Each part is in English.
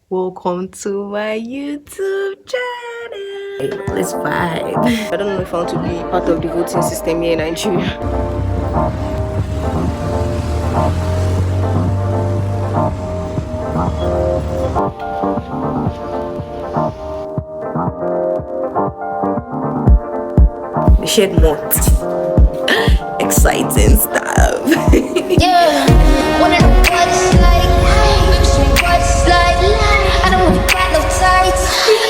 Welcome to my YouTube channel. Hey, let's vibe. I don't know if I want to be part of the voting system here in Nigeria. The shed more exciting stuff. Yeah, wanna know what it's like? What it's like? I don't want to got no tights.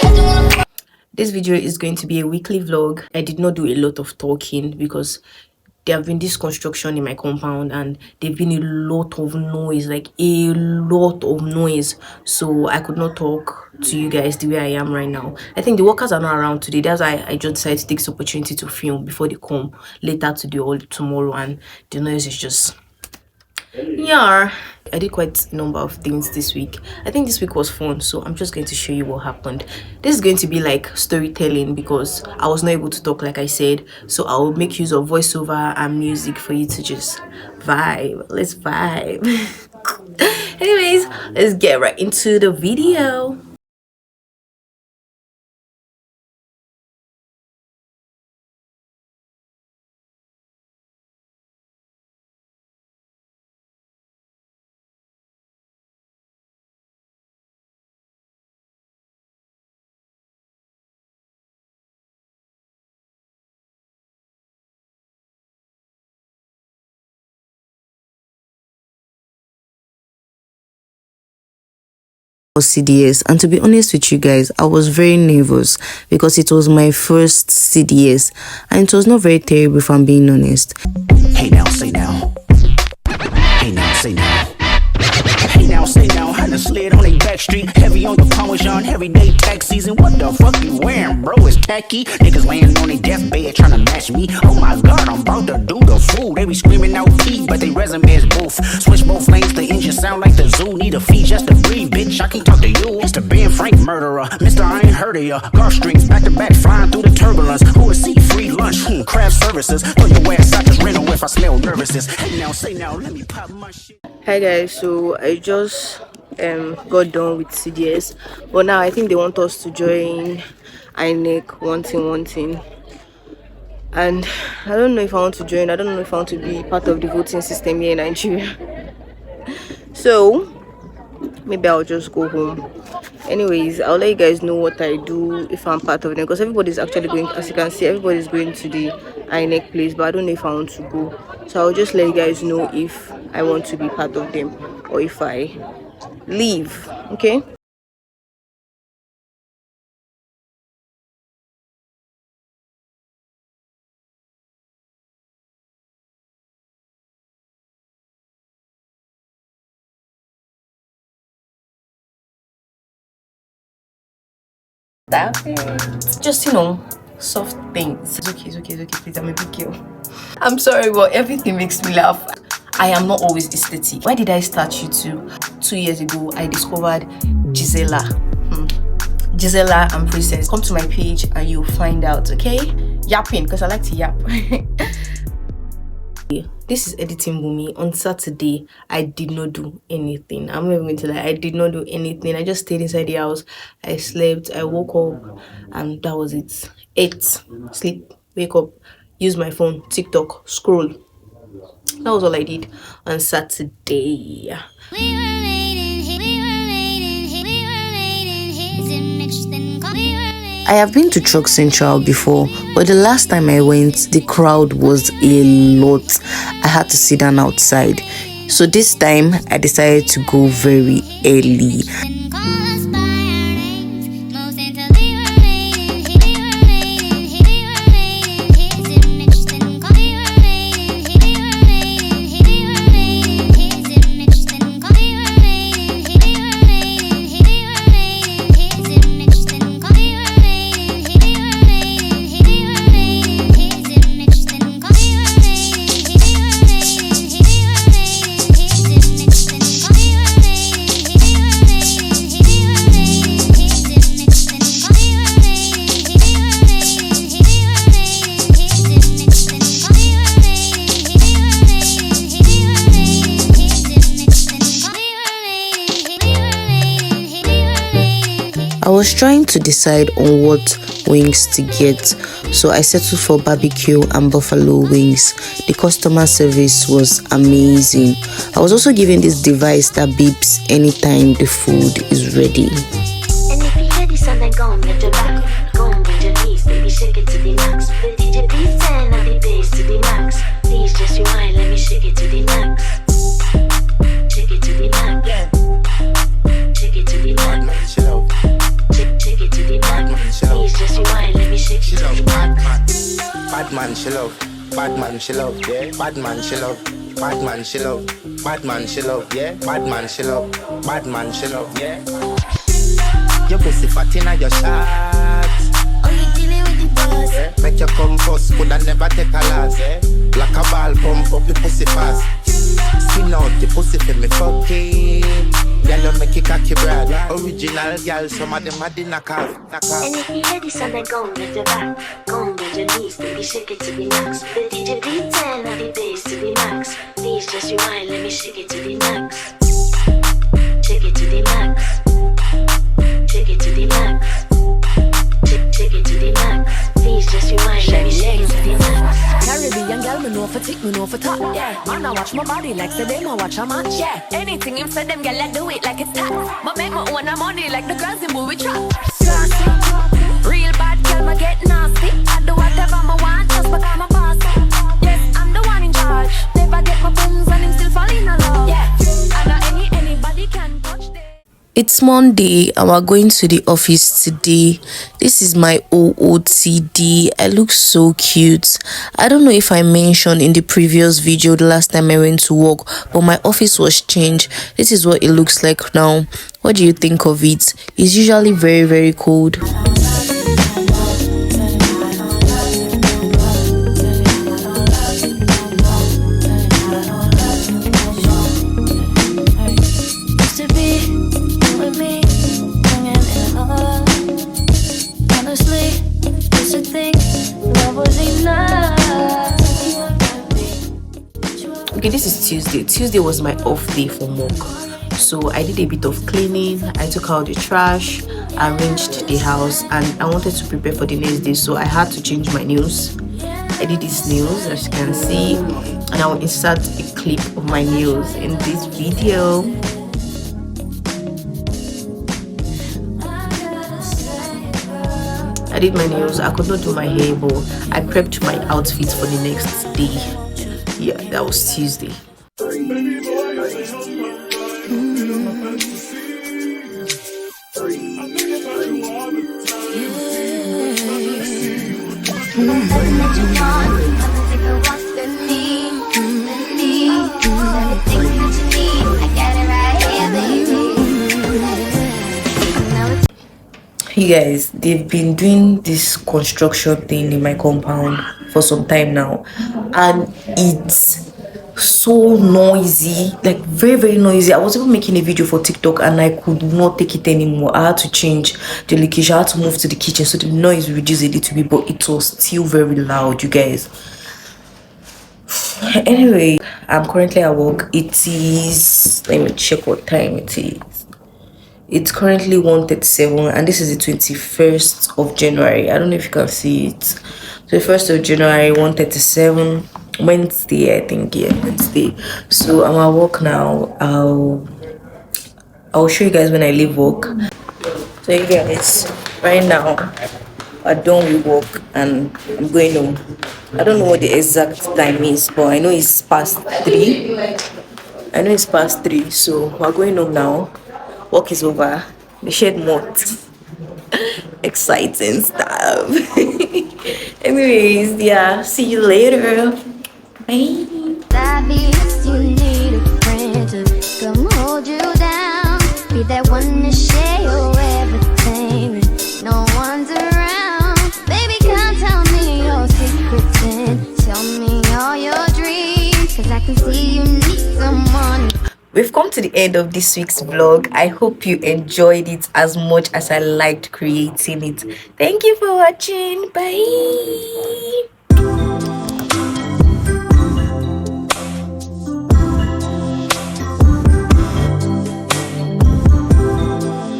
I don't wanna. This video is going to be a weekly vlog. I did not do a lot of talking because there have been this construction in my compound and there've been a lot of noise, like a lot of noise. So I could not talk to you guys the way I am right now. I think the workers are not around today. That's why I just decided to take this opportunity to film before they come later today or tomorrow, and the noise is just, yeah. I did quite a number of things this week. I think this week was fun, so I'm just going to show you what happened. This is going to be like storytelling because I was not able to talk like I said, so I'll make use of voiceover and music for you to just vibe. Let's vibe. Anyways, let's get right into the video. CDS, and to be honest with you guys, I was very nervous because it was my first CDS and it was not very terrible if I'm being honest. Hey now, say now. Hey now, say now. Hey now, say now. Had a slid on a back street, heavy on the Parmesan, everyday tax season. What the fuck you wearing, bro? It's tacky. Niggas laying on their deathbed trying to match me. Oh my god, I'm about to do the fool. They be screaming out P, but they resume is boof. Switch both lanes, the engine sound like the zoo. Need a fee just to breathe, bitch. I can't talk to you. Mr. Ben Frank murderer, Mr. I ain't heard of ya. Golf strings back to back, flying through the turbulence. Who is see free lunch? Craft services. Throw your ass out this rental if I smell nervousness. Hey now, say now. Let me pop my shit. Hi guys, so I just got done with CDS, but now I think they want us to join INEC one thing, and I don't know if I want to join. I don't know if I want to be part of the voting system here in Nigeria. So maybe I'll just go home. Anyways, I'll let you guys know what I do if I'm part of them, because everybody's actually going, as you can see, everybody's going to the INEC place, but I don't know if I want to go. So I'll just let you guys know if I want to be part of them or if I leave. Okay. Stop it. Just, soft things. It's okay, please. I'm a big girl. I'm sorry, but everything makes me laugh. I am not always aesthetic. Why did I start YouTube? 2 years ago, I discovered Gisela. Gisela and Princess. Come to my page and you'll find out, okay? Yapping, because I like to yap. This is editing Bumi. On Saturday, I did not do anything. I'm not even going to lie. I did not do anything. I just stayed inside the house. I slept. I woke up, and that was it. Ate, sleep, wake up, use my phone, TikTok, scroll. That was all I did on Saturday. I have been to Truck Central before, but the last time I went, the crowd was a lot. I had to sit down outside. So this time, I decided to go very early. I was trying to decide on what wings to get, so I settled for barbecue and buffalo wings. The customer service was amazing. I was also given this device that beeps anytime the food is ready. And if you hear this and then go on with your back, go on with your knees, baby, shake it to the max. The DJ please turn up the bass to the max. Please just rewind, let me shake it to the max. Shake it to the max. Shake it to the max. Shake it to the max. Please just rewind, let me shake it to the max. Bad man, she love. Bad man, she love. Yeah. Bad man, she love. Bad man, she love. Bad man, she love. Yeah. Bad man, she love. Bad man, she love. Yeah. Your pussy fat inna your shots. Oh, you dealing with the boss? Yeah. Make you come first, coulda never take a loss. Yeah. Like a ball, pump up the pussy fast. Skin out the pussy for me fucking. Girl, you make it cocky brad. Original girl, some of them are the knock off. And if you hear this and then go on with your back, go on with your knees, baby, shake it to the max. The DJ please turn up the bass to the max. Please just rewind, let me shake it to the max. Shake it to the max. Shake it to the max. Shake it to the max. Please just rewind, let me shake it to the max. Caribbean girl, me know for tick, me know for top. Yeah, man, I watch my body like say them, I watch a match. Yeah, anything him say them, girl, I do it like it's hot. But make my own money like the girls in movie trap. Classy, real bad girl, me get nasty. I do whatever I want, just because I'm a boss. Yes, I'm the one in charge. Never get my phones and him still fall in love. Yeah, I know anybody can touch them. It's Monday and we're going to the office today. This is my OOTD. I look so cute. I don't know if I mentioned in the previous video the last time I went to work, but my office was changed. This is what it looks like now. What do you think of it? It's usually very, very cold. Okay, this is Tuesday. Tuesday was my off day from work. So I did a bit of cleaning. I took out the trash, arranged the house, and I wanted to prepare for the next day. So I had to change my nails. I did these nails, as you can see, and I will insert a clip of my nails in this video. I did my nails. I could not do my hair, but I prepped my outfit for the next day. Yeah, that was Tuesday. You guys, they've been doing this construction thing in my compound for some time now, and it's so noisy, like very, very noisy. I was even making a video for TikTok and I could not take it anymore. I had to change the location. I had to move to the kitchen so the noise reduced a little bit, but it was still very loud, you guys. Anyway, I'm currently at work. It is, let me check what time it is. It's currently 1:37 and this is the 21st of January. I don't know if you can see it. So the 1st of January, 1:37, Wednesday, I think. Yeah, Wednesday. So I'm at work now. I'll show you guys when I leave work. So you guys, right now I'm done with work and I'm going home. I don't know what the exact time is, but I know it's past 3. So we're going home now. Work is over. The shed mode. Exciting stuff. Anyways, yeah, see you later. Bye. You need a friend to come hold you down. Be that one to share your everything when no one's around. Baby, come tell me your secrets and tell me all your dreams. Cause I can see you need someone. We've come to the end of this week's vlog. I hope you enjoyed it as much as I liked creating it. Thank you for watching. Bye.